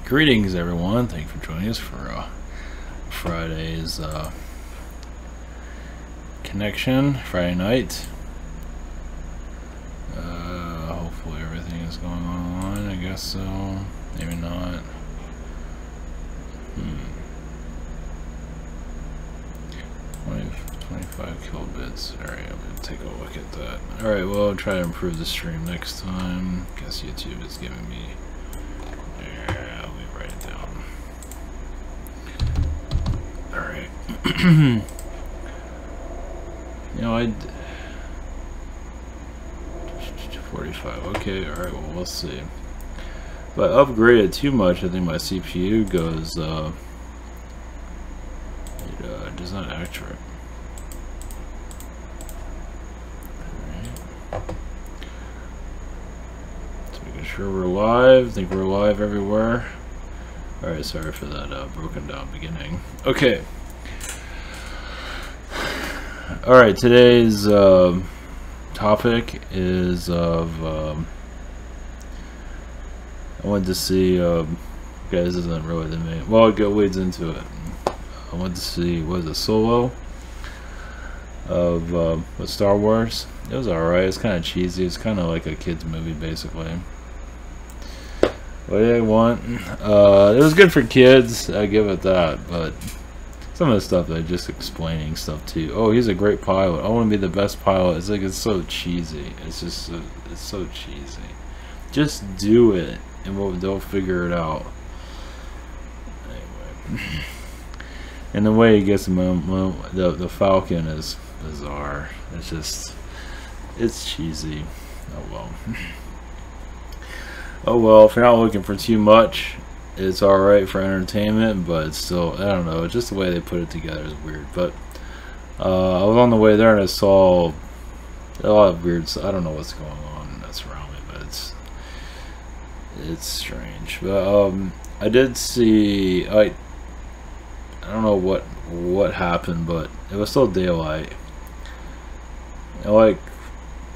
Greetings, everyone. Thank you for joining us for Friday's connection, Friday night. Hopefully everything is going on. I guess so. Maybe not. 25 kilobits. Alright, I'm going to take a look at that. Alright, well, I'll try to improve the stream next time. Guess YouTube is giving me... Yeah, let me write it down. Alright. You know, 45. Okay, alright, well, we'll see. If I upgrade it too much, I think my CPU goes, it does not accurate. Sure we're live. I think we're live everywhere. Alright, sorry for that broken down beginning. Okay. Alright, today's topic is of I wanted to see guys, this isn't really the main, well, it leads into it. I wanted to see, what is it, Solo of with Star Wars. It was alright. It's kind of cheesy. It's kind of like a kid's movie basically. What do they want? It was good for kids, I give it that, but some of the stuff they're just explaining stuff to you. Oh, he's a great pilot. I want to be the best pilot. It's like, it's so cheesy. It's just it's so cheesy. Just do it and they'll figure it out. Anyway. And the way he gets the Falcon is bizarre. It's just, it's cheesy. Oh well. Oh well, if you're not looking for too much, it's alright for entertainment, but it's still, I don't know, just the way they put it together is weird. But I was on the way there and I saw a lot of weird, I don't know what's going on that's around me, but it's strange. But I did see, I don't know what happened, but it was still daylight. I like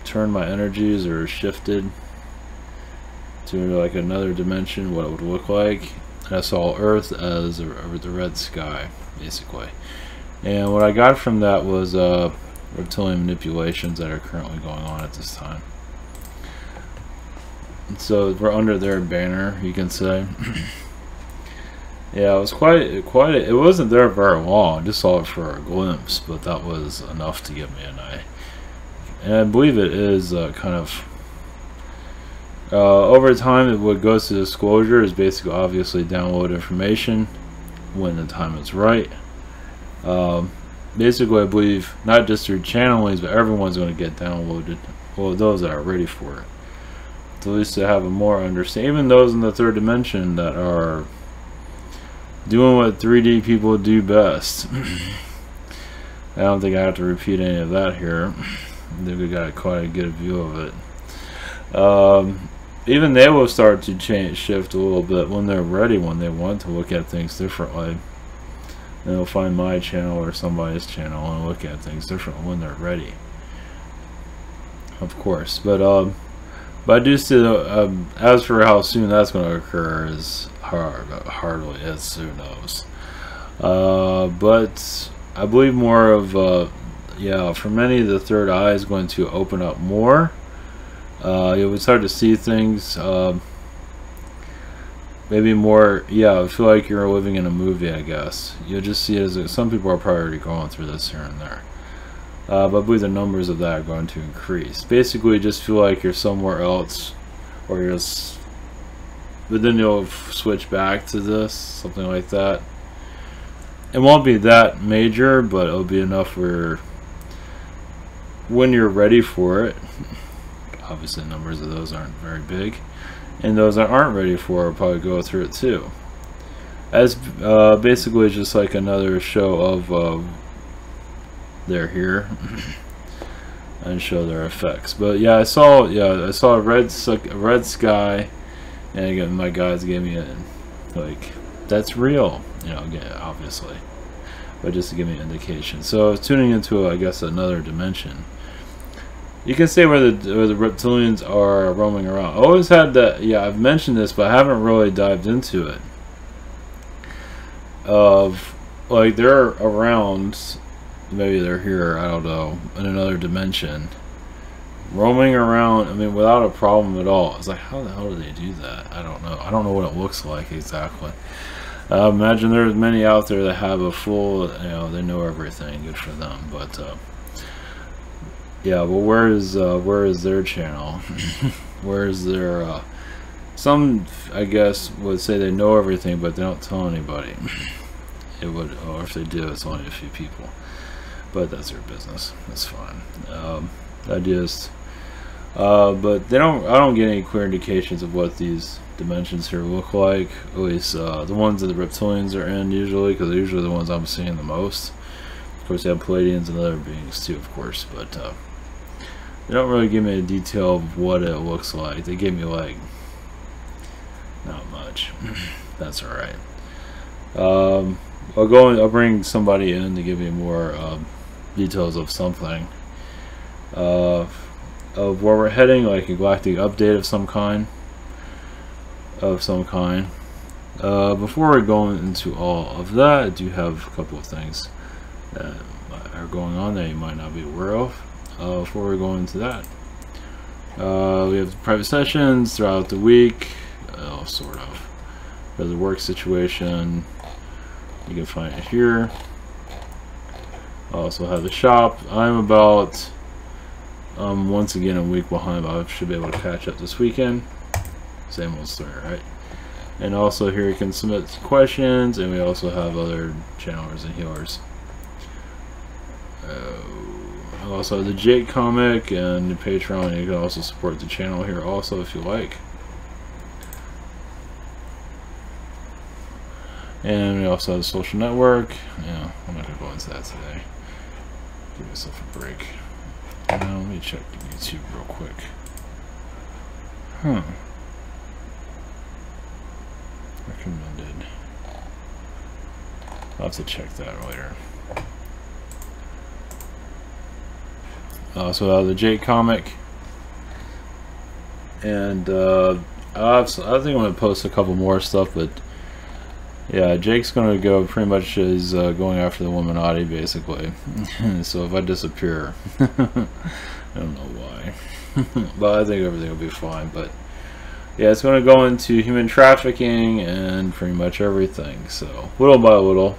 turned my energies or shifted to like another dimension, what it would look like, and I saw Earth as the red sky basically. And what I got from that was reptilian manipulations that are currently going on at this time. And so we're under their banner, you can say. Yeah, it was quite it wasn't there very long. I just saw it for a glimpse, but that was enough to get me an eye. And I believe it is kind of over time, what goes to disclosure is basically obviously download information when the time is right. Basically, I believe not just through channelings, but everyone's going to get downloaded. Well, those that are ready for it. At least to have a more understanding. Even those in the third dimension that are doing what 3D people do best. I don't think I have to repeat any of that here. I think we got quite a good view of it. Even they will start to shift a little bit when they're ready, when they want to look at things differently. They'll find my channel or somebody's channel and look at things differently when they're ready, of course. But I do see, as for how soon that's going to occur is hardly as who knows. But I believe more of yeah, for many, the third eye is going to open up more. You would start to see things maybe more. Yeah, I feel like you're living in a movie, I guess. You'll just see it as some people are probably already going through this here and there, but I believe the numbers of that are going to increase. Basically, just feel like you're somewhere else, or you're just, but then you'll switch back to this, something like that. It won't be that major, but it'll be enough where when you're ready for it. Obviously, numbers of those aren't very big, and those that aren't ready for it will probably go through it too. As basically just like another show of they're here and show their effects. But yeah, I saw a red sky, and again, my guys gave me a like, that's real, you know, again, obviously, but just to give me an indication. So I was tuning into, I guess, another dimension. You can say where the reptilians are roaming around. I always had that. Yeah, I've mentioned this, but I haven't really dived into it. of, like, they're around, maybe they're here, I don't know, in another dimension, roaming around, I mean, without a problem at all. It's like, how the hell do they do that? I don't know. I don't know what it looks like exactly. Imagine there's many out there that have a full, you know, they know everything. Good for them. But yeah, well, where is their channel? Where is their some, I guess, would say they know everything, but they don't tell anybody. It would, or if they do, it's only a few people. But that's their business. That's fine. I just, but they don't. I don't get any clear indications of what these dimensions here look like. At least the ones that the reptilians are in usually, because they're usually the ones I'm seeing the most. Of course, they have Palladians and other beings too, of course, but they don't really give me a detail of what it looks like. They give me like not much. That's all right. I'll bring somebody in to give me more details of something. Of where we're heading, like a galactic update of some kind. Before we go into all of that, I do have a couple of things that are going on that you might not be aware of. Before we go into that, we have private sessions throughout the week, sort of. For the work situation, you can find it here. I also have the shop. I'm about once again a week behind, but I should be able to catch up this weekend. Same old story, right? And also here you can submit questions, and we also have other channelers and healers. Also the Jake comic and the Patreon. You can also support the channel here also if you like. And we also have a social network. Yeah, I'm not gonna go into that today. Give myself a break. Let me check YouTube real quick. Recommended. I'll have to check that later. So the Jake comic, and I think I'm gonna post a couple more stuff, but yeah, Jake's gonna go pretty much is going after the Illuminati basically. So if I disappear, I don't know why, but I think everything will be fine. But yeah, it's going to go into human trafficking and pretty much everything. So little by little,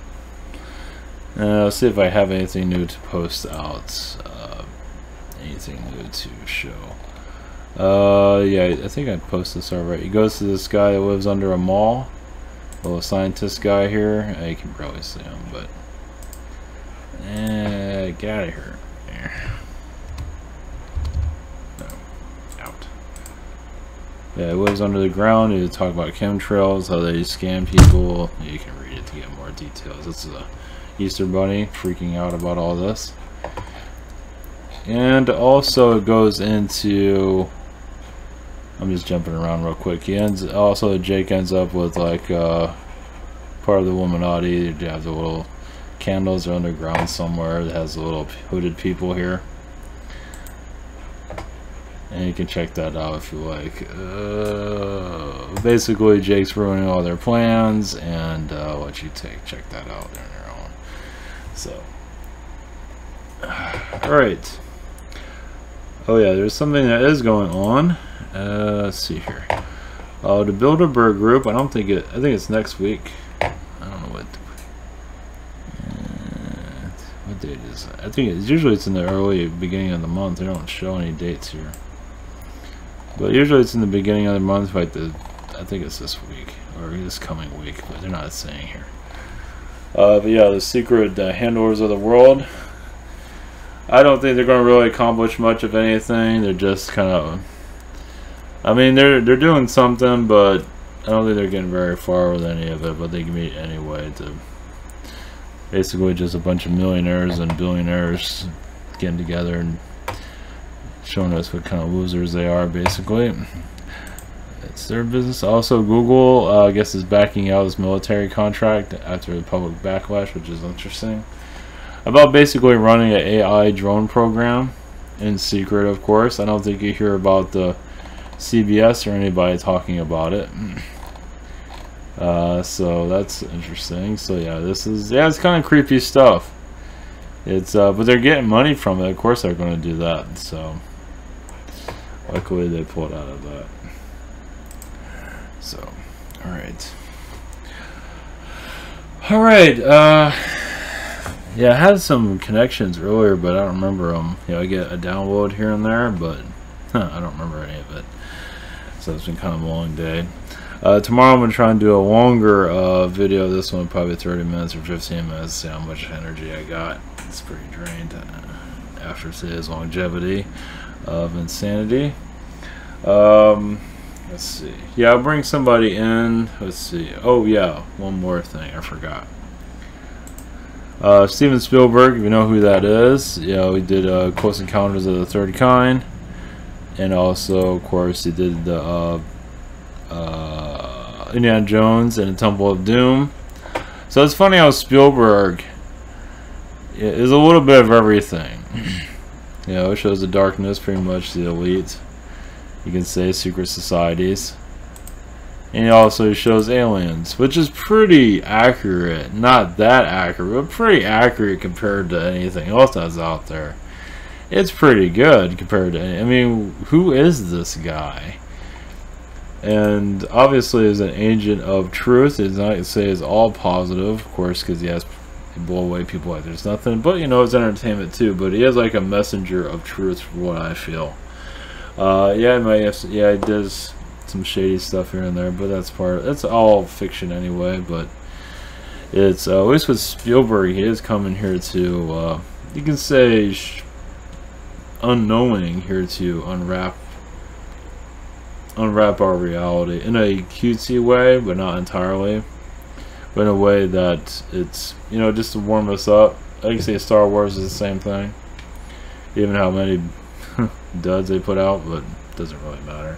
and I'll see if I have anything new to post out. Anything new to show. Yeah, I think I posted this already. He goes to this guy that lives under a mall. Little scientist guy here. You can probably see him, but get out of here. No, out. Yeah, he lives under the ground. He talk about chemtrails, how they scam people. You can read it to get more details. This is a Easter Bunny freaking out about all this. And also it goes into, I'm just jumping around real quick. Jake ends up with like part of the Illuminati. They have the little candles are underground somewhere that has the little hooded people here. And you can check that out if you like. Basically Jake's ruining all their plans, and I'll let you check that out on your own. So alright. Oh yeah, there's something that is going on. Let's see here. The Bilderberg group. I think it's next week. I don't know what date is it? I think it's usually in the early beginning of the month. They don't show any dates here, but usually it's in the beginning of the month. Like I think it's this week or this coming week, but they're not saying here. But yeah, the secret handlers of the world. I don't think they're going to really accomplish much of anything. They're just kind of, I mean, they're doing something, but I don't think they're getting very far with any of it. But they can meet anyway. To basically just a bunch of millionaires and billionaires getting together and showing us what kind of losers they are. Basically, it's their business. Also, Google, I guess, is backing out this military contract after the public backlash, which is interesting. About basically running an AI drone program in secret, of course. I don't think you hear about the CBS or anybody talking about it. So that's interesting. So yeah, this is, yeah, it's kind of creepy stuff. It's but they're getting money from it. Of course they're going to do that. So luckily they pulled out of that. So all right. Yeah, I had some connections earlier, but I don't remember them. You know, I get a download here and there, but I don't remember any of it. So it's been kind of a long day. Tomorrow I'm going to try and do a longer video. This one probably 30 minutes or 15 minutes. See how much energy I got. It's pretty drained after today's longevity of insanity. Let's see. Yeah, I'll bring somebody in. Let's see. Oh yeah, one more thing I forgot. Steven Spielberg, if you know who that is. Yeah, he did Close Encounters of the Third Kind, and also, of course, he did the Indiana Jones and the Temple of Doom. So it's funny how Spielberg is a little bit of everything. You know, it shows the darkness, pretty much the elite. You can say secret societies. And it also shows aliens, which is pretty accurate. Not that accurate, but pretty accurate compared to anything else that's out there. It's pretty good compared to, I mean, who is this guy? And obviously is an agent of truth. It's not to say it's all positive, of course, because he has to blow away people like there's nothing. But, you know, it's entertainment too. But he is like a messenger of truth, from what I feel. Yeah, he does some shady stuff here and there, but that's all fiction anyway. But it's at least with Spielberg, he is coming here to you can say unknowing here to unwrap our reality in a cutesy way, but not entirely, but in a way that it's, you know, just to warm us up. I can say Star Wars is the same thing, even how many duds they put out, but it doesn't really matter.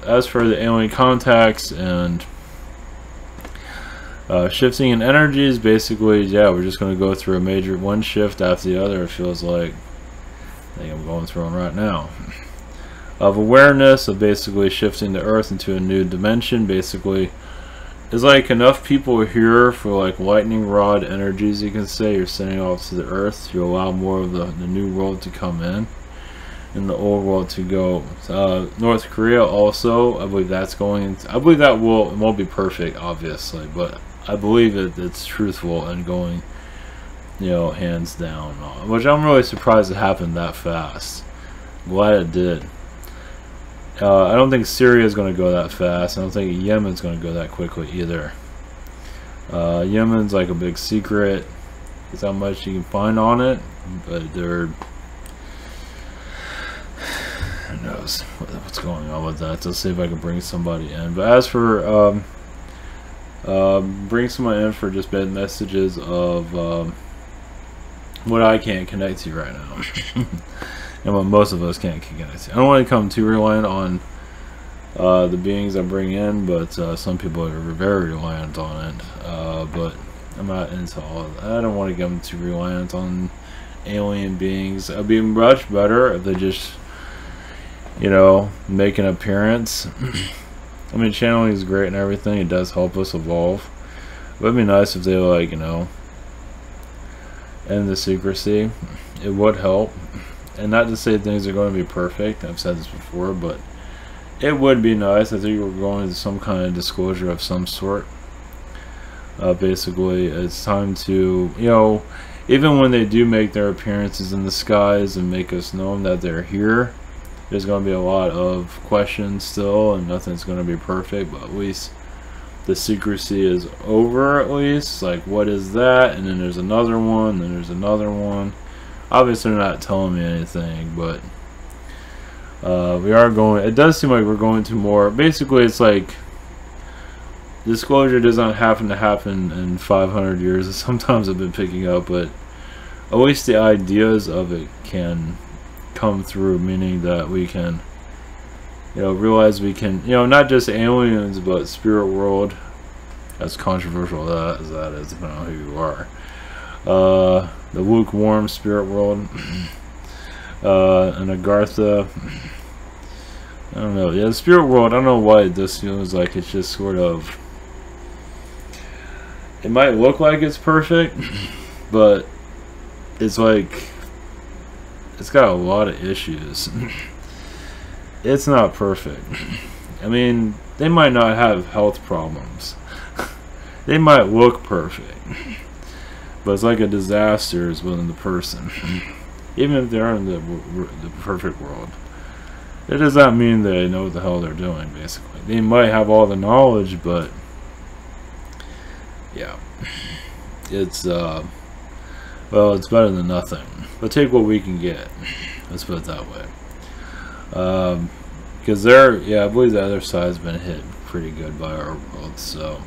As for the alien contacts and shifting in energies, basically, yeah, we're just going to go through a major one shift after the other. It feels like I think I'm going through one right now. Of awareness, of basically shifting the Earth into a new dimension. Basically, it's like enough people are here for like lightning rod energies, you can say. You're sending off to the Earth to allow more of the new world to come in. And the old world to go. North Korea also, I believe that's going. I believe that it won't be perfect, obviously, but I believe it's truthful and going, you know, hands down. Which I'm really surprised it happened that fast. Glad it did. I don't think Syria is going to go that fast. I don't think Yemen's going to go that quickly either. Yemen's like a big secret. That's how much you can find on it, but they're. Who knows what's going on with that. Let's see if I can bring somebody in. But as for bring somebody in for just bad messages of what I can't connect to right now, and what most of us can't connect to. I don't want to become too reliant on the beings I bring in, but some people are very reliant on it. But I'm not into all of that. I don't want to get them too reliant on alien beings. It'd be much better if they just, you know, make an appearance. I mean, channeling is great and everything. It does help us evolve. But it'd be nice if they, like, you know, end the secrecy. It would help. And not to say things are going to be perfect. I've said this before, but it would be nice if they were going to some kind of disclosure of some sort. Basically, it's time to, you know, even when they do make their appearances in the skies and make us know that they're here, there's going to be a lot of questions still, and nothing's going to be perfect, but at least the secrecy is over, at least. Like, what is that? And then there's another one, then there's another one. Obviously, they're not telling me anything, but we are going, it does seem like we're going to more, basically, it's like, disclosure does not happen to happen in 500 years, sometimes I've been picking up, but at least the ideas of it can come through, meaning that we can, you know, realize we can, you know, not just aliens, but spirit world, as controversial as that is, depending on who you are, the lukewarm spirit world, and Agartha, I don't know, yeah, the spirit world, I don't know why this feels like it's just sort of it might look like it's perfect, but it's like it's got a lot of issues. It's not perfect. I mean, they might not have health problems. They might look perfect, but it's like a disaster is within the person. Even if they're in the perfect world, it does not mean they know what the hell they're doing. Basically, they might have all the knowledge, but yeah, it's well, it's better than nothing. But take what we can get. Let's put it that way. Because I believe the other side's been hit pretty good by our world. So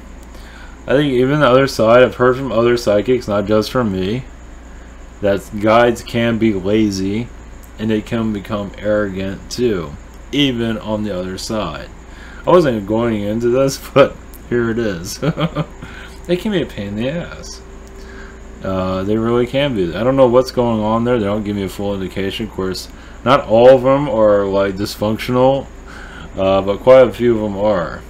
I think even the other side, I've heard from other psychics, not just from me, that guides can be lazy and they can become arrogant too, even on the other side. I wasn't going into this, but here it is. They can be a pain in the ass. They really can be. I don't know what's going on there. They don't give me a full indication. Of course, not all of them are like dysfunctional, but quite a few of them are.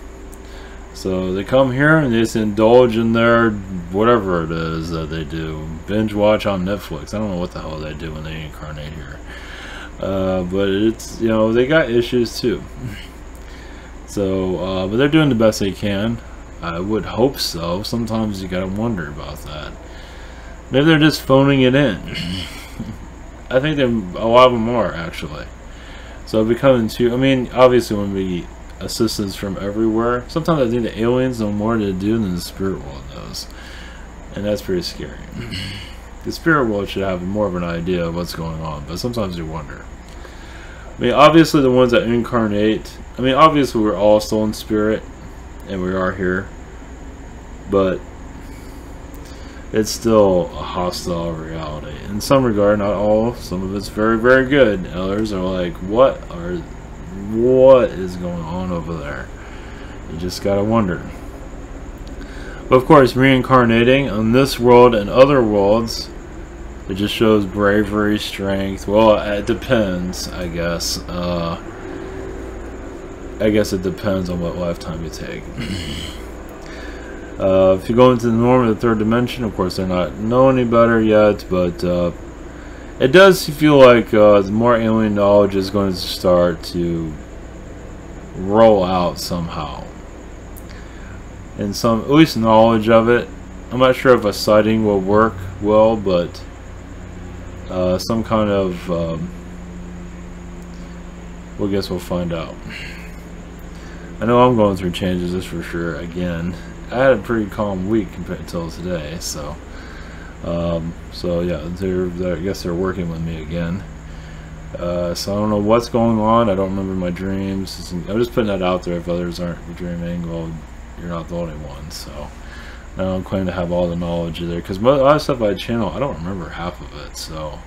So they come here and they just indulge in their whatever it is that they do. Binge watch on Netflix. I don't know what the hell they do when they incarnate here. But it's, you know, they got issues too. So, but they're doing the best they can. I would hope so. Sometimes you gotta wonder about that. Maybe they're just phoning it in. I think a lot of them are, actually. So becoming too, I mean, obviously when we get assistance from everywhere, sometimes I think the aliens know more to do than the spirit world does. And that's pretty scary. The spirit world should have more of an idea of what's going on, but sometimes you wonder. I mean, obviously the ones that incarnate, I mean, obviously we're all still in spirit, and we are here, but it's still a hostile reality. In some regard, not all. Some of it's very, very good. Others are like, what is going on over there? You just gotta wonder. But of course, reincarnating on this world and other worlds, it just shows bravery, strength. Well, it depends, I guess. I guess it depends on what lifetime you take. If you go into the norm of the third dimension, of course, they're not know any better yet, but it does feel like the more alien knowledge is going to start to roll out somehow. And some, at least knowledge of it. I'm not sure if a sighting will work well, but some kind of, well, I guess we'll find out. I know I'm going through changes, that's for sure, again. I had a pretty calm week compared to today, so yeah, I guess they're working with me again. So I don't know what's going on. I don't remember my dreams. I'm just putting that out there. If others aren't dreaming, well, you're not the only one. So I don't claim to have all the knowledge either, because a lot of stuff I channel, I don't remember half of it. So,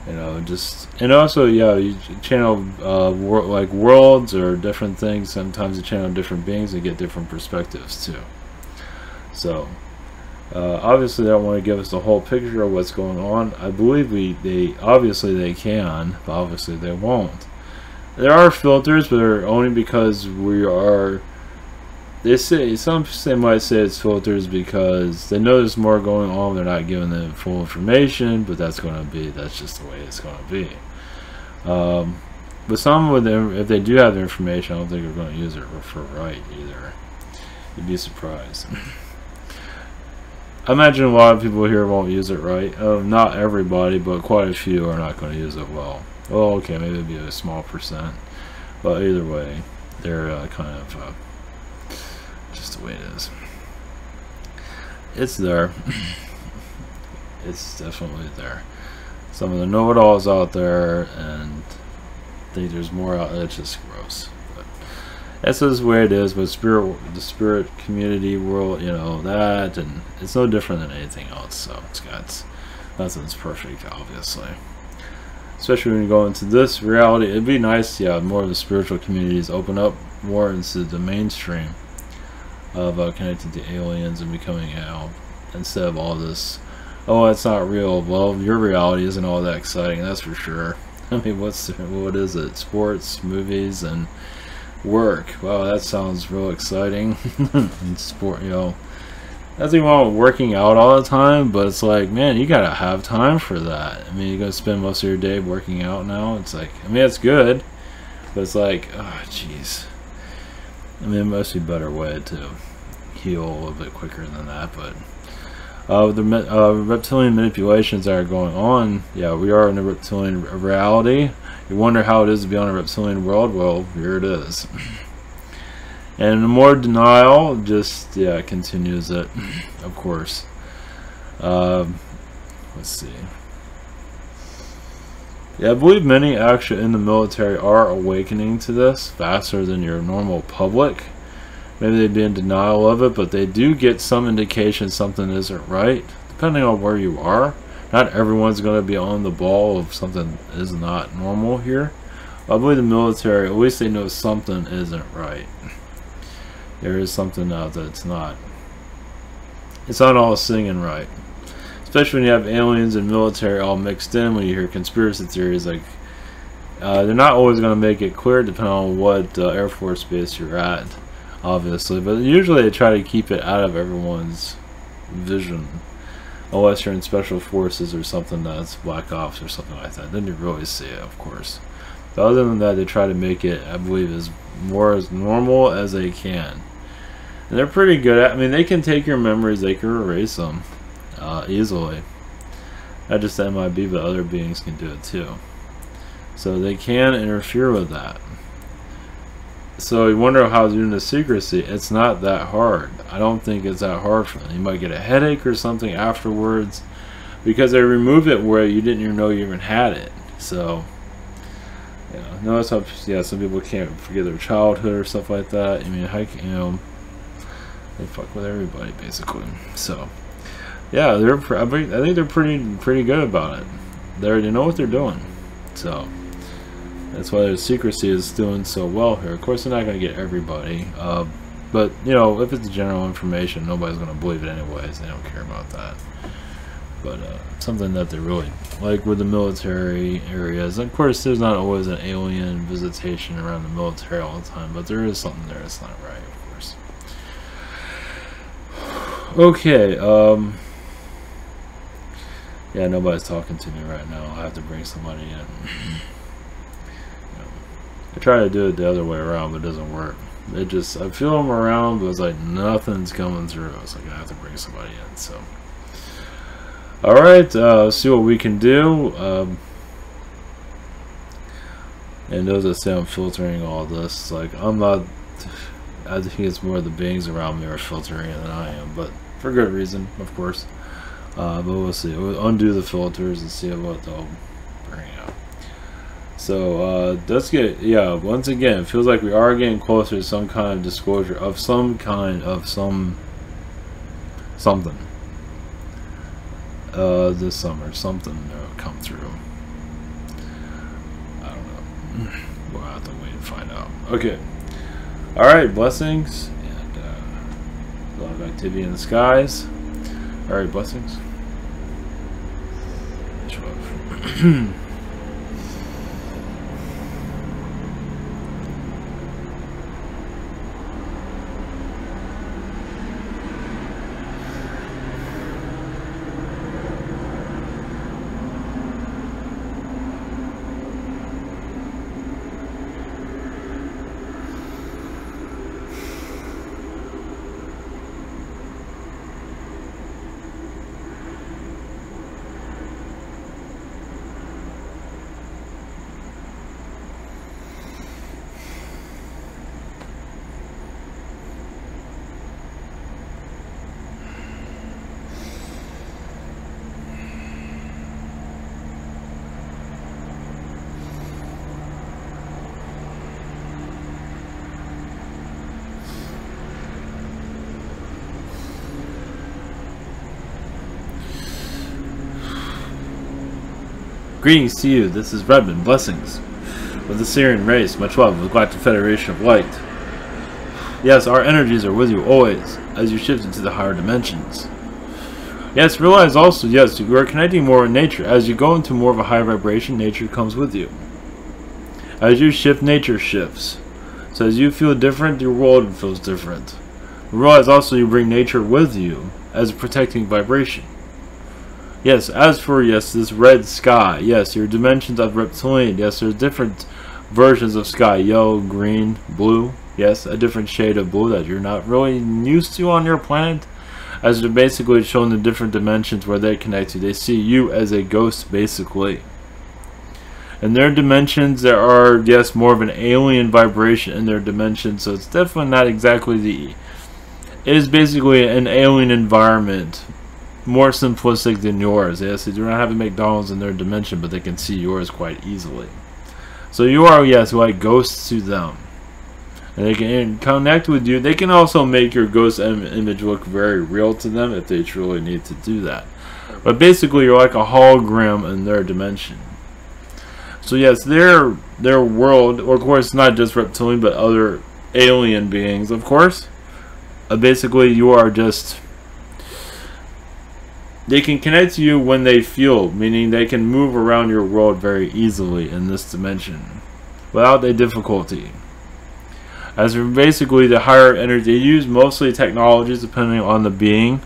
you know, just, and also, yeah, you channel like worlds or different things. Sometimes you channel different beings and get different perspectives too. So obviously they don't want to give us the whole picture of what's going on. I believe they obviously they can, but obviously they won't. There are filters, but they're only because we are, they say, they might say it's filters because they know there's more going on. They're not giving them full information, but that's just the way it's going to be. But some of them, if they do have the information, I don't think they're going to use it for right either. You'd be surprised. I imagine a lot of people here won't use it right. Not everybody, but quite a few are not going to use it well. Well, okay, maybe it'd be a small percent, but either way, they're kind of just the way it is. It's there. It's definitely there. Some of the know-it-alls out there, and I think there's more out there. It's just gross. But that's just the way it is with the spirit community world, you know, that, and it's no different than anything else. So nothing's perfect, obviously. Especially when you go into this reality, it'd be nice, yeah, more of the spiritual communities open up more into the mainstream of connecting to aliens and becoming out, instead of all this, oh, it's not real. Well, your reality isn't all that exciting, that's for sure. I mean, what is it? Sports, movies, and work. Wow, that sounds real exciting. And sport, you know, nothing wrong with working out all the time, but it's like, man, you gotta have time for that. I mean, you're gonna spend most of your day working out now. It's like, I mean, it's good, but it's like, oh, jeez. I mean, it must be a better way to heal a little bit quicker than that, but the reptilian manipulations that are going on, yeah, we are in a reptilian reality. You wonder how it is to be on a reptilian world. Well, here it is. And the more denial, just, yeah, continues it, of course. Let's see. Yeah, I believe many actually in the military are awakening to this faster than your normal public. Maybe they'd be in denial of it, but they do get some indication something isn't right, depending on where you are. Not everyone's going to be on the ball if something is not normal here. I believe the military, at least they know something isn't right. There is something out that's not. It's not all singing right. Especially when you have aliens and military all mixed in, when you hear conspiracy theories, like, they're not always going to make it clear depending on what Air Force base you're at, obviously. But usually they try to keep it out of everyone's vision. Unless you're in special forces or something that's black ops or something like that. Then you really see it, of course. But other than that, they try to make it, I believe, as normal as they can. And they're pretty good at, I mean, they can take your memories, they can erase them easily. Not just the MIB, but other beings can do it too. So they can interfere with that. So you wonder how doing the secrecy. It's not that hard. I don't think it's that hard for them. You might get a headache or something afterwards because they removed it where you didn't even know you even had it. So, yeah, notice how, yeah, some people can't forget their childhood or stuff like that. I mean, you know, they fuck with everybody basically. So, yeah, I think they're pretty good about it. They know what they're doing. So. That's why their secrecy is doing so well here. Of course, they're not going to get everybody. But, you know, if it's general information, nobody's going to believe it anyways. They don't care about that. But something that they really like with the military areas. Of course, there's not always an alien visitation around the military all the time. But there is something there that's not right, of course. Okay. Yeah, nobody's talking to me right now. I'll have to bring somebody in. I try to do it the other way around, but it doesn't work. It just, I feel them around, but it's like nothing's coming through. It's like I have to bring somebody in. So, alright, see what we can do. And those that say I'm filtering all this, like, I'm not, I think it's more the beings around me are filtering it than I am, but for good reason, of course. But we'll see. We'll undo the filters and see what they'll bring out. So let's get, yeah, once again, it feels like we are getting closer to some kind of disclosure of some kind of something this summer. Something will come through. I don't know. We'll have to wait and find out. Okay. Alright, blessings and a lot of activity in the skies. Alright, blessings. Greetings to you, this is Redmond, blessings. With the Syrian race, much love, with Galactic Federation of Light. Yes, our energies are with you always, as you shift into the higher dimensions. Yes, realize also, yes, you are connecting more with nature. As you go into more of a higher vibration, nature comes with you. As you shift, nature shifts. So as you feel different, your world feels different. Realize also you bring nature with you as a protecting vibration. Yes, as for, yes, this red sky, yes, your dimensions of Reptilian, yes, there's different versions of sky, yellow, green, blue, yes, a different shade of blue that you're not really used to on your planet, as they're basically showing the different dimensions where they connect to. They see you as a ghost, basically. In their dimensions, there are, yes, more of an alien vibration in their dimension, so it's definitely not exactly the... It is basically an alien environment, more simplistic than yours. Yes, they do not have a McDonald's in their dimension, but they can see yours quite easily. So you are, yes, like ghosts to them. And they can connect with you. They can also make your ghost image look very real to them if they truly need to do that. But basically, you're like a hologram in their dimension. So yes, their world, or of course not just Reptilian, but other alien beings, of course. Basically, you are just... They can connect to you when they feel, meaning they can move around your world very easily in this dimension, without a difficulty. As for basically the higher energy, they use mostly technologies depending on the being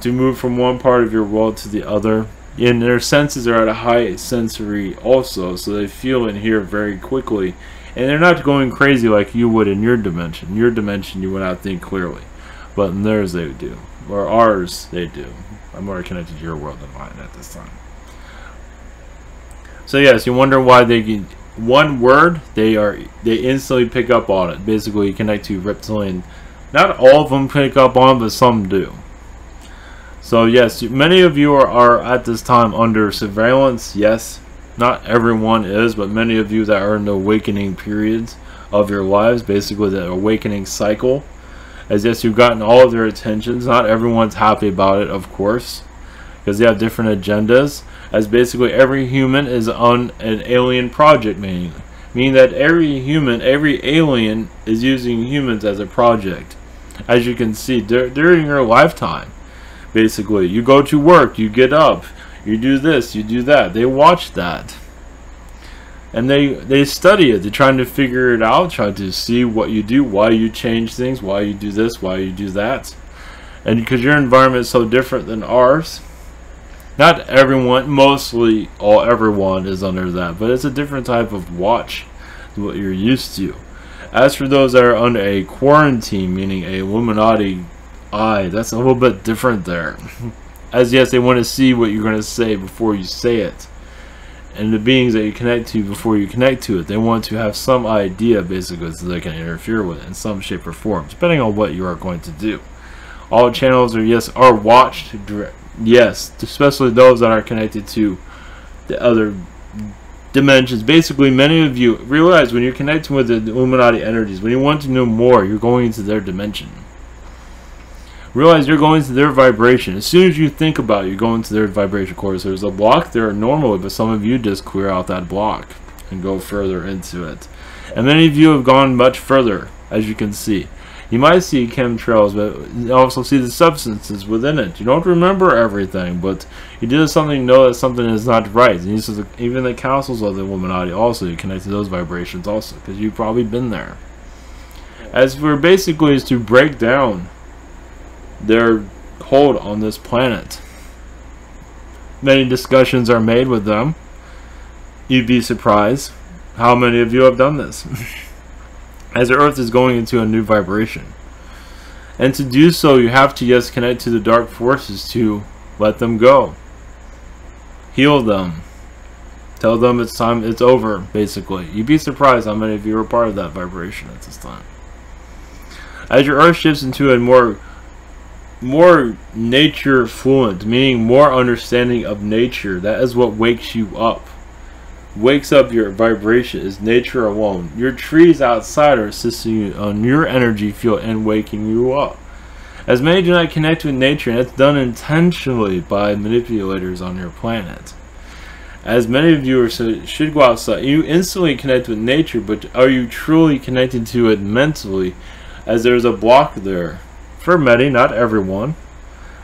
to move from one part of your world to the other. And their senses are at a high sensory also, so they feel and hear very quickly. And they're not going crazy like you would in your dimension. In your dimension, you would not think clearly. But in theirs, they do. Or ours, they do. I'm more connected to your world than mine at this time. So yes, you wonder why they get one word, they instantly pick up on it. Basically, you connect to Reptilian. Not all of them pick up on it, but some do. So yes, many of you are at this time under surveillance. Yes, not everyone is, but many of you that are in the awakening periods of your lives, basically the awakening cycle. As yes, you've gotten all of their attentions. Not everyone's happy about it, of course, because they have different agendas. As basically every human is on an alien project, meaning that every human, every alien is using humans as a project. As you can see, during your lifetime, basically, you go to work, you get up, you do this, you do that. They watch that. And they study it. They're trying to figure it out, trying to see what you do, why you change things, why you do this, why you do that. And because your environment is so different than ours, not everyone, mostly everyone is under that, but it's a different type of watch than what you're used to. As for those that are under a quarantine, meaning a Illuminati eye, that's a little bit different there. As yes, they want to see what you're going to say before you say it. And the beings that you connect to before you connect to it, they want to have some idea, basically, so they can interfere with it in some shape or form, depending on what you are going to do. All channels are watched. Yes, especially those that are connected to the other dimensions. Basically, many of you realize when you're connecting with the Illuminati energies, when you want to know more, you're going into their dimension. Realize you're going to their vibration. As soon as you think about it, you're going to their vibration. Of course, there's a block there normally, but some of you just clear out that block and go further into it. And many of you have gone much further, as you can see. You might see chemtrails, but you also see the substances within it. You don't remember everything, but you do something, know that something is not right. And even the councils of the Illuminati also, you connect to those vibrations also, because you've probably been there. As for basically is to break down their hold on this planet. Many discussions are made with them. You'd be surprised how many of you have done this. As the earth is going into a new vibration. And to do so, you have to, yes, connect to the dark forces to let them go. Heal them. Tell them it's time, it's over, basically. You'd be surprised how many of you are part of that vibration at this time. As your earth shifts into a more nature fluent, meaning more understanding of nature, that is what wakes you up. Wakes up your vibration is nature alone. Your trees outside are assisting you on your energy field and waking you up. As many do not connect with nature, and it's done intentionally by manipulators on your planet. As many of you should go outside. You instantly connect with nature, but are you truly connected to it mentally? As there's a block there. For many, not everyone.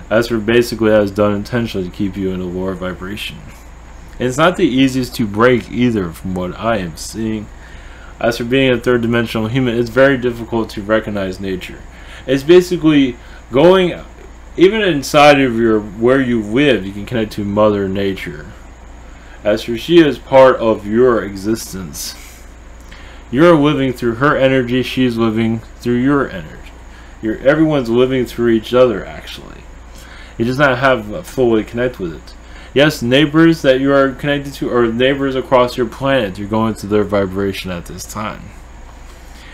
As for basically that is done intentionally to keep you in a lower vibration. And it's not the easiest to break either from what I am seeing. As for being a third dimensional human, it's very difficult to recognize nature. It's basically going Even inside of where you live, you can connect to Mother Nature. As for she is part of your existence. You're living through her energy, she's living through your energy. Everyone's living through each other, actually. You just not have fully connect with it. Yes, neighbors that you are connected to, or neighbors across your planet, you're going to their vibration at this time.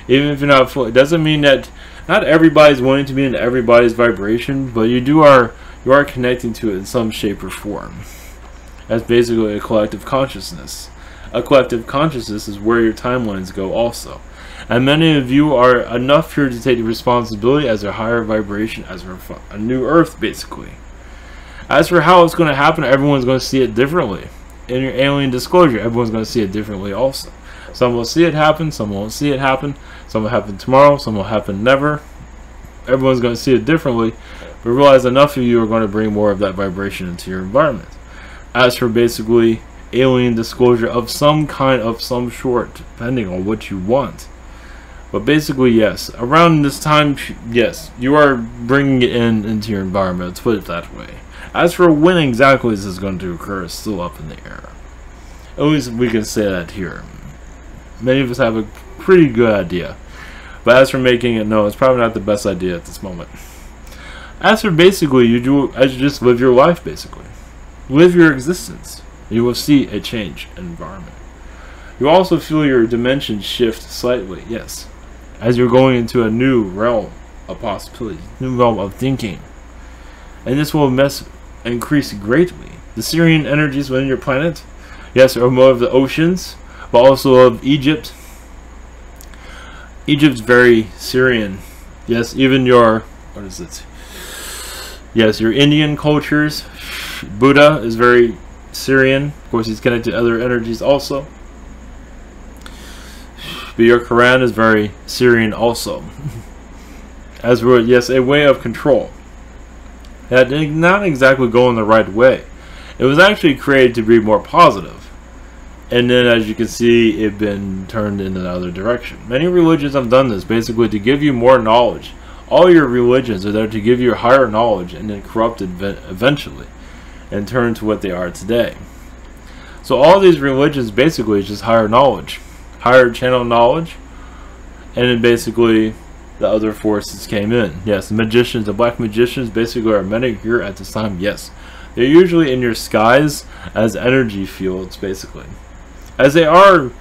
Even if you're not fully, it doesn't mean that not everybody's wanting to be in everybody's vibration, but you are connecting to it in some shape or form. That's basically a collective consciousness. A collective consciousness is where your timelines go also. And many of you are enough here to take the responsibility as a higher vibration, as a new earth, basically. As for how it's going to happen, everyone's going to see it differently. In your alien disclosure, everyone's going to see it differently also. Some will see it happen, some won't see it happen. Some will happen tomorrow, some will happen never. Everyone's going to see it differently. But realize enough of you are going to bring more of that vibration into your environment. As for basically alien disclosure of some kind, of some sort, depending on what you want. But basically, yes, around this time, yes, you are bringing it into your environment, let's put it that way. As for when exactly this is going to occur is still up in the air. At least we can say that here. Many of us have a pretty good idea. But as for making it known, it's probably not the best idea at this moment. As for basically, you just live your life, basically. Live your existence. You will see a change in environment. You also feel your dimension shift slightly, yes. As you're going into a new realm of possibilities, new realm of thinking. And this will increase greatly. The Syrian energies within your planet, yes, are more of the oceans, but also of Egypt. Egypt's very Syrian. Yes, even your, what is it? Yes, your Indian cultures. Buddha is very Syrian. Of course, he's connected to other energies also. But your Quran is very Syrian also. As for, yes, a way of control. That did not exactly go in the right way. It was actually created to be more positive. And then, as you can see, it's been turned in another direction. Many religions have done this, basically to give you more knowledge. All your religions are there to give you higher knowledge and then corrupt it eventually and turn to what they are today. So all these religions basically is just higher knowledge. Higher channel knowledge, and then basically the other forces came in. Yes, the magicians, the black magicians basically are many here at this time. Yes, they're usually in your skies as energy fields, basically, as they are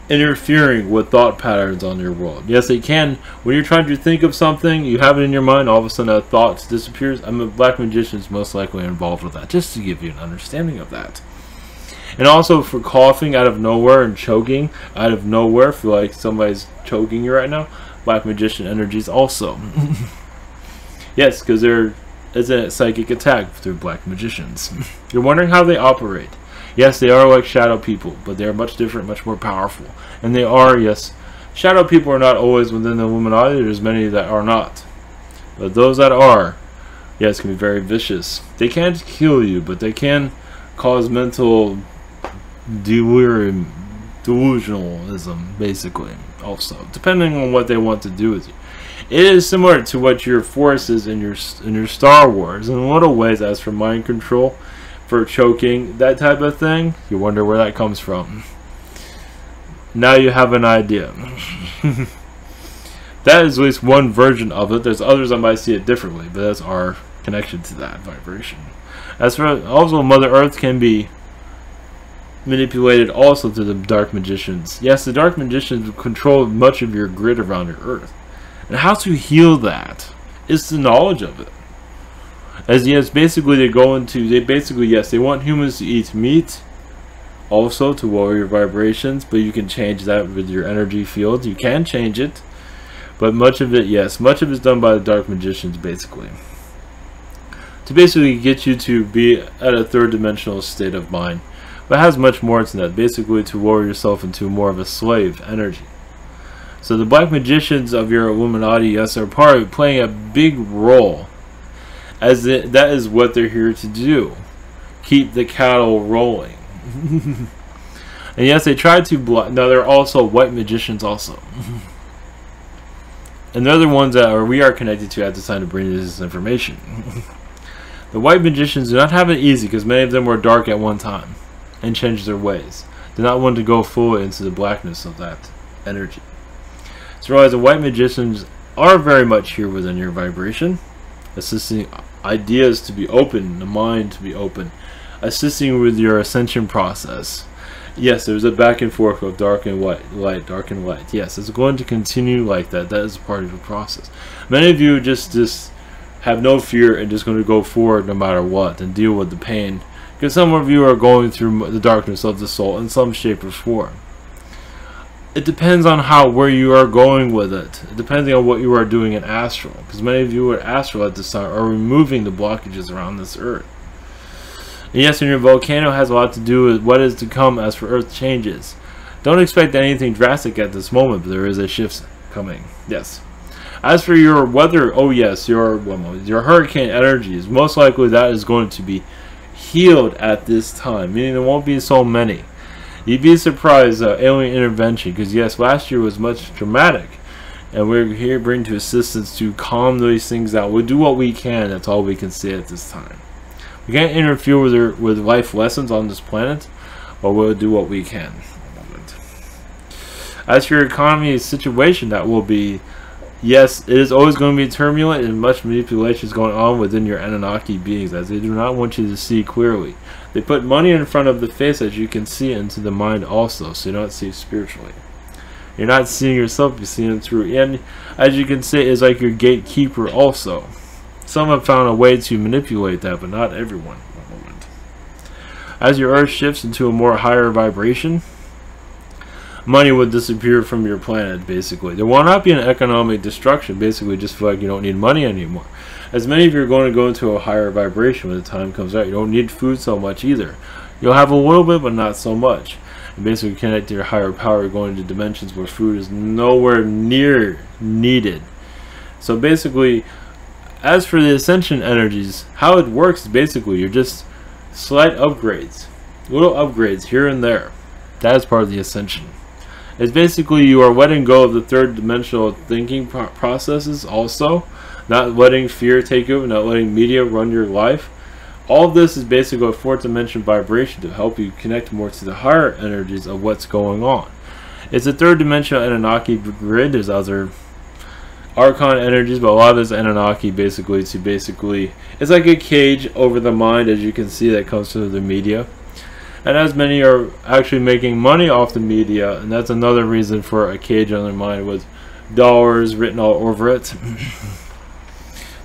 interfering with thought patterns on your world. Yes, they can. When you're trying to think of something, you have it in your mind, all of a sudden that thought disappears. Black magicians most likely involved with that, just to give you an understanding of that. And also for coughing out of nowhere and choking out of nowhere, feel like somebody's choking you right now. Black magician energies also. Yes, because there is a psychic attack through black magicians. You're wondering how they operate. Yes, they are like shadow people, but they are much different, much more powerful. And they are, yes, shadow people are not always within the Illuminati. There's many that are not. But those that are, yes, can be very vicious. They can't kill you, but they can cause mental delusionalism, basically, also, depending on what they want to do with you. It is similar to what your force is in your Star Wars in a little ways. As for mind control, for choking, that type of thing, you wonder where that comes from. Now you have an idea. That is at least one version of it. There's others that might see it differently, but that's our connection to that vibration. As for also, Mother Earth can be manipulated also to the dark magicians. Yes, the dark magicians control much of your grid around your Earth. And how to heal that is the knowledge of it. As yes, basically they want humans to eat meat, also to lower your vibrations, but you can change that with your energy field. You can change it, but much of it, yes, much of it is done by the dark magicians, basically. To basically get you to be at a third dimensional state of mind. But it has much more than that, basically to lower yourself into more of a slave energy. So the black magicians of your Illuminati, yes, are playing a big role, as that is what they're here to do. Keep the cattle rolling. And yes, they try to block. Now, there are also white magicians also. And they're the ones that we are connected to at the time to bring this information. The white magicians do not have it easy because many of them were dark at one time and changed their ways. Do not want to go full into the blackness of that energy. So realize the white magicians are very much here within your vibration, assisting ideas to be open, the mind to be open, assisting with your ascension process. Yes, there's a back and forth of dark and white, light, dark and light. Yes, it's going to continue like that. That is part of the process. Many of you just have no fear and just going to go forward no matter what and deal with the pain. Because some of you are going through the darkness of the soul in some shape or form. It depends on where you are going with it. Depending on what you are doing in astral. Because many of you are astral at this time are removing the blockages around this earth. And yes, and your volcano has a lot to do with what is to come as for earth changes. Don't expect anything drastic at this moment, but there is a shift coming. Yes. As for your weather, oh yes, your hurricane energies, most likely that is going to be healed at this time, meaning there won't be so many. You'd be surprised alien intervention, because yes, last year was much dramatic, and we're here bring to assistance to calm these things out. We'll do what we can. That's all we can say at this time. We can't interfere with life lessons on this planet, but we'll do what we can. As for your economy situation, that will be, yes, it is always going to be turbulent and much manipulation is going on within your Anunnaki beings, as they do not want you to see clearly. They put money in front of the face as you can see into the mind also, so you don't see spiritually. You're not seeing yourself, you're seeing it through. And as you can see, it's like your gatekeeper also. Some have found a way to manipulate that, but not everyone. As your earth shifts into a more higher vibration, money would disappear from your planet, basically. There will not be an economic destruction, basically just feel like you don't need money anymore. As many of you are going to go into a higher vibration when the time comes out. You don't need food so much either. You'll have a little bit, but not so much. And basically connect to your higher power, going to dimensions where food is nowhere near needed. So basically, as for the ascension energies, how it works is basically you're just slight upgrades. Little upgrades here and there. That is part of the ascension. It's basically you are letting go of the third dimensional thinking processes also. Not letting fear take over, not letting media run your life. All of this is basically a fourth dimension vibration to help you connect more to the higher energies of what's going on. It's a third dimensional Anunnaki grid. There's other Archon energies, but a lot of this Anunnaki basically it's like a cage over the mind, as you can see, that comes through the media. And as many are actually making money off the media, and that's another reason for a cage on their mind with dollars written all over it.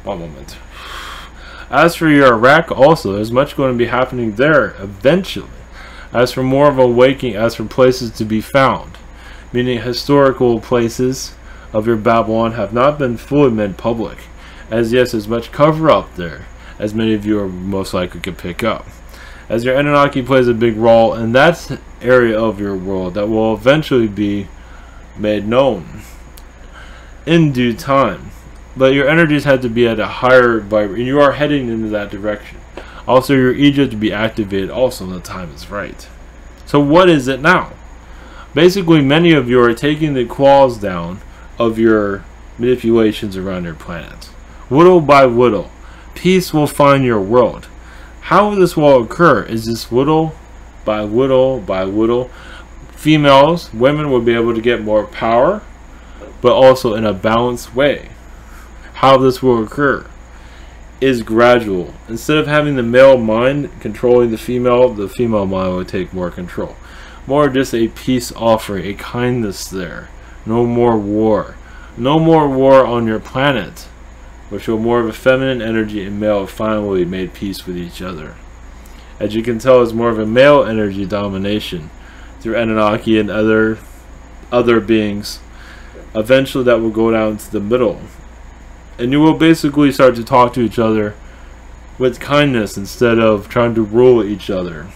One moment. As for your Iraq also, there's much going to be happening there eventually. As for more of a waking, as for places to be found, meaning historical places of your Babylon have not been fully made public, as yes, there's much cover up there, as many of you are most likely could pick up. As your Anunnaki plays a big role in that area of your world that will eventually be made known in due time. But your energies have to be at a higher vibration, and you are heading into that direction. Also, your Egypt to be activated also when the time is right. So what is it now? Basically, many of you are taking the claws down of your manipulations around your planet. Little by little, peace will find your world. How this will occur is this little by little by little. Females, women will be able to get more power, but also in a balanced way. How this will occur is gradual. Instead of having the male mind controlling the female mind will take more control. More just a peace offering, a kindness there. No more war. No more war on your planet, which will more of a feminine energy and male finally made peace with each other. As you can tell, it's more of a male energy domination through Anunnaki and other beings. Eventually that will go down to the middle. And you will basically start to talk to each other with kindness instead of trying to rule each other.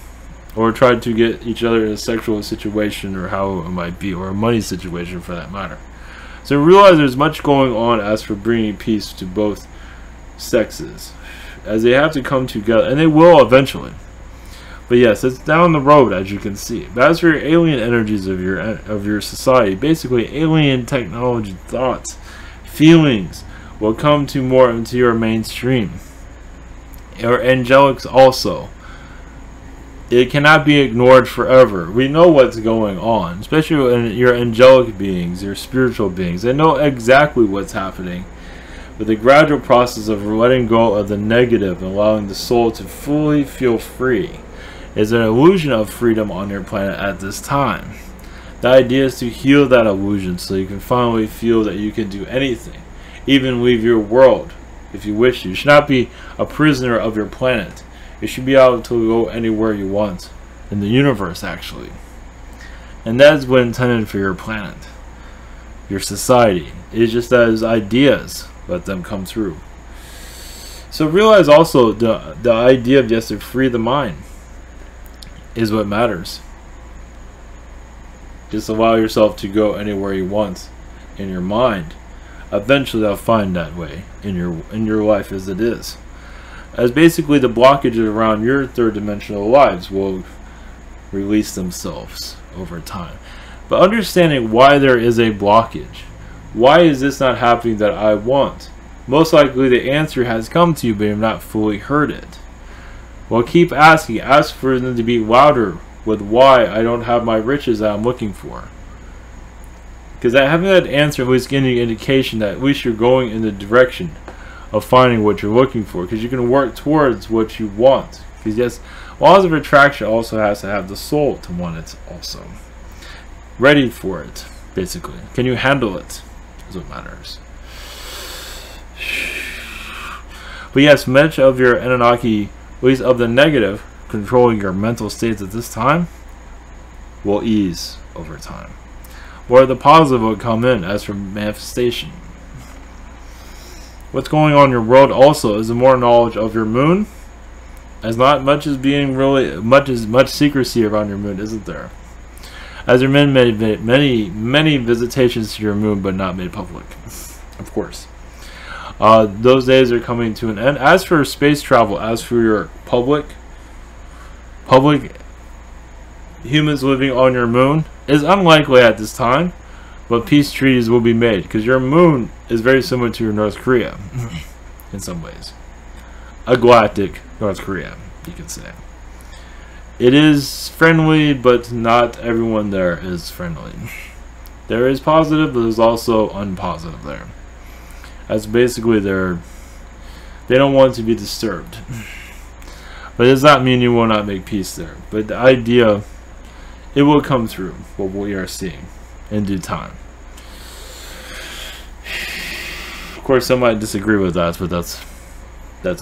Or try to get each other in a sexual situation, or how it might be, or a money situation for that matter. So realize there's much going on as for bringing peace to both sexes, as they have to come together, and they will eventually. But yes, it's down the road, as you can see. But as for your alien energies of your society, basically alien technology thoughts, feelings will come to more into your mainstream. Or angelics also. It cannot be ignored forever. We know what's going on, especially in your angelic beings, your spiritual beings. They know exactly what's happening. But the gradual process of letting go of the negative and allowing the soul to fully feel free is an illusion of freedom on your planet at this time. The idea is to heal that illusion so you can finally feel that you can do anything, even leave your world if you wish to. You should not be a prisoner of your planet. You should be able to go anywhere you want in the universe, actually. And that is what intended for your planet, your society. It's just as ideas, let them come through. So realize also the idea of just to free the mind is what matters. Just allow yourself to go anywhere you want in your mind. Eventually they'll find that way in your life as it is. As basically the blockages around your third dimensional lives will release themselves over time. But understanding why there is a blockage. Why is this not happening that I want? Most likely the answer has come to you, but you have not fully heard it. Well, keep asking. Ask for them to be louder with why I don't have my riches that I'm looking for. Because having that answer at least giving you an indication that at least you're going in the direction of finding what you're looking for. Because you can work towards what you want. Because yes, laws of attraction also has to have the soul to want it also. Ready for it, basically. Can you handle it? Is what matters. But yes, much of your Anunnaki, at least of the negative, controlling your mental states at this time, will ease over time. Where the positive will come in as for manifestation. What's going on in your world also is the more knowledge of your moon. As not much as being really much secrecy around your moon, isn't there? As there have been many visitations to your moon, but not made public, of course. Those days are coming to an end. As for space travel, as for your public humans living on your moon, is unlikely at this time, but peace treaties will be made because your moon is very similar to your North Korea in some ways. A galactic North Korea, you can say. It is friendly, but not everyone there is friendly. There is positive, but there's also unpositive there. As basically they don't want to be disturbed. But it does not mean you will not make peace there. But the idea, it will come through what we are seeing in due time. Of course, some might disagree with that, but that's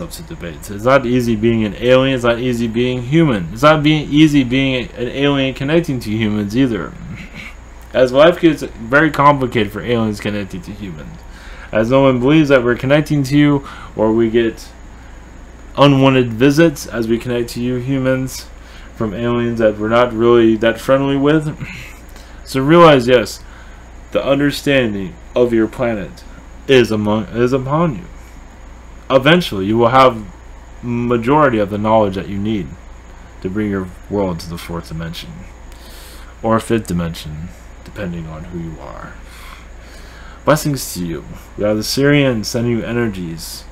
up to debate. It's not easy being an alien. It's not easy being human. It's not easy being an alien connecting to humans either. As life gets very complicated for aliens connecting to humans. As no one believes that we're connecting to you, or we get unwanted visits as we connect to you humans from aliens that we're not really that friendly with. So realize, yes, the understanding of your planet is upon you. Eventually, you will have majority of the knowledge that you need to bring your world to the fourth dimension or fifth dimension, depending on who you are. Blessings to you. We are the Syrians sending you energies